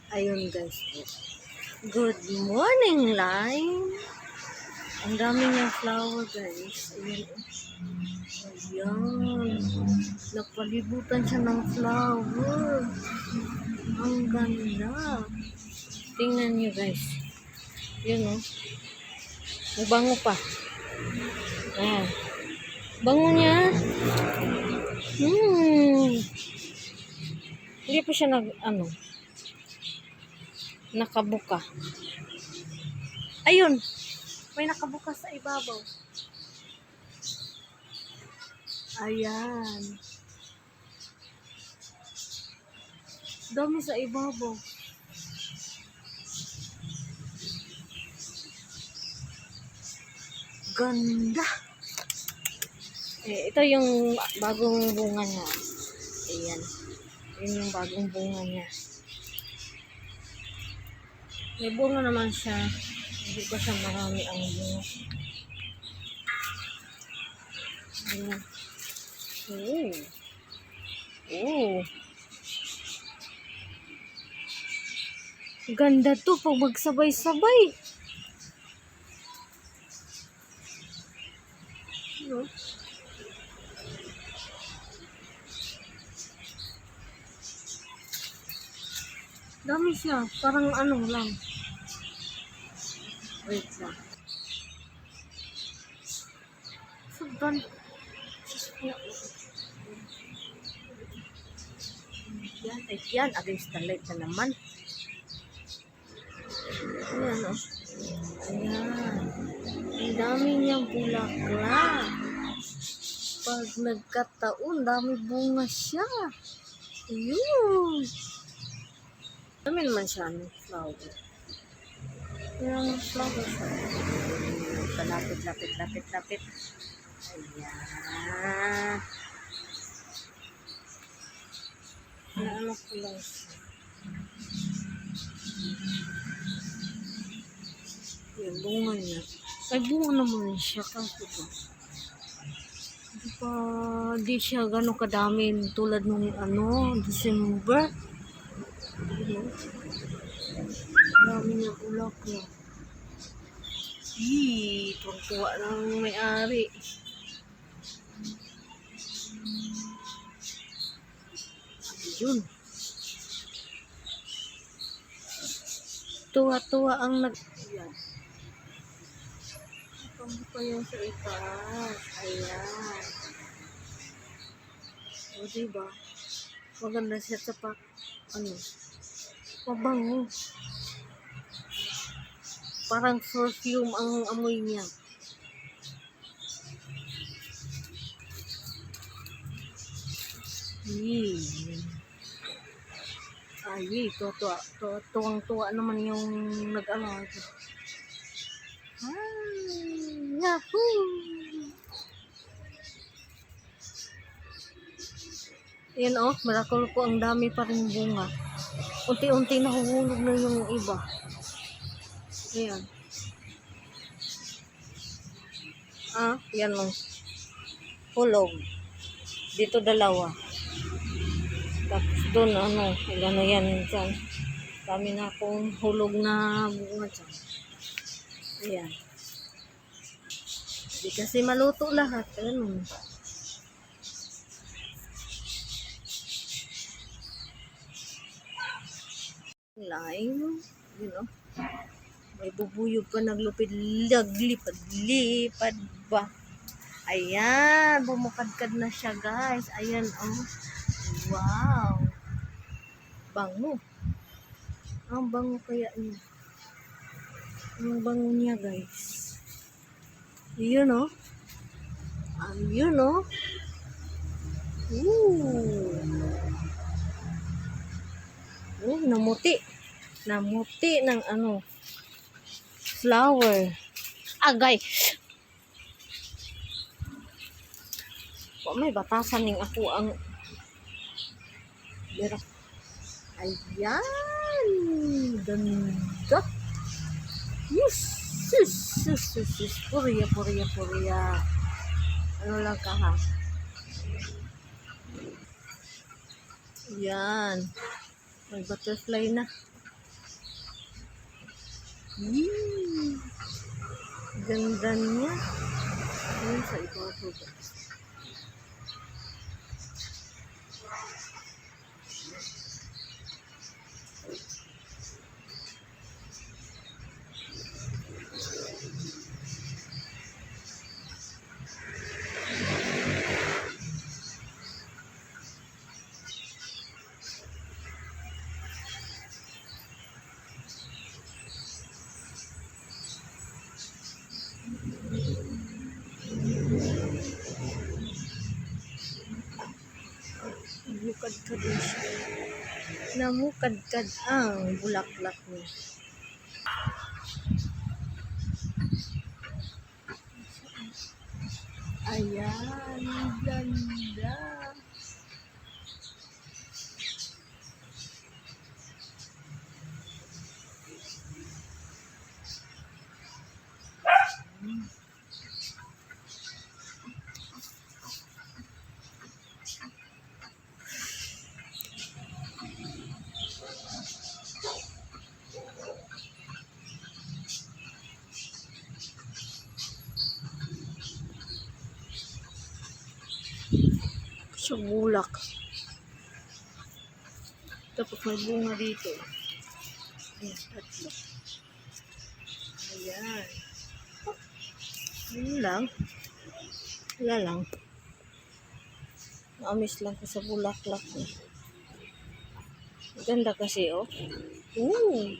Ayun guys. Good morning, Lime. Ang dami niyang flower guys. Ayan. Napalibutan siya ng flower. Ang ganda. Tingnan niyo guys. Yun oh. Mabango pa. Ayan. Bango niya. Hindi pa siya nakabuka. Ayun. May nakabuka sa ibabaw. Ayan. Dami sa ibabaw. Ganda. Ito yung bagong bunga niya. Ayan. Yun yung bagong bunga niya. May bunga naman siya. Hindi pa siya marami ang bunga. Ayan. Oh. Ganda to pag magsabay-sabay. Dami siya. Parang lang. Wait lang. So, Yan. Against the light na naman. Ayan, oh. Ayan. Ang dami niyang bulaklak. Pag nagkataon, dami bunga siya. Ayun. Dami naman siya ng flower. Ayan, flower siya. Lapit. Ayan. Ano ko lang siya. Yung bunga niya. Ay, bunga naman siya. Kasi di siya gano'ng kadami tulad nung December. Dami niya ulak na. Tuwang-tuwa ng may-ari. Ayun. Tuwa-tuwa ang Ayan. Ito pa yan sa itaas. Ayan. O, diba? Maganda siya sa mabango. Parang perfume ang amoy niya. Tuwang-tuwa naman yung nag-alaga. Yahoo! Yan miracle po, ang dami pa rin bunga. Unti-unti nahuhulog na yung iba. Ayan. Yan hulog. Dito dalawa. Tapos doon, yan dyan. Dami na akong hulog na bunga dyan. Ayan. Hindi kasi maluto lahat. Ayan. Lime. May bubuyog pa naglipad-lipad ba. Ayan. Bumukadkad na siya guys. Ayan Wow. Bango. Ang bango kaya niya. Ang bango niya guys. Ayun Ayun namuti ng flower. Agay. May batasan ning ako ang Ayan. Ganda. Yes. Purya. Ano lang ka ha? Yan. May butterfly na. Yee! Ganda niya. Ayun sa ibabaw. Namukadkad din siya. Namukadkad ang bulaklak niya. Ayan, ganda. Sa bulak. Tapos may bunga dito. Ayan, tatlo. Ayan. Yun lang. Wala lang. Naamis lang ko sa bulaklak niya. Ganda kasi, oh. Ooh.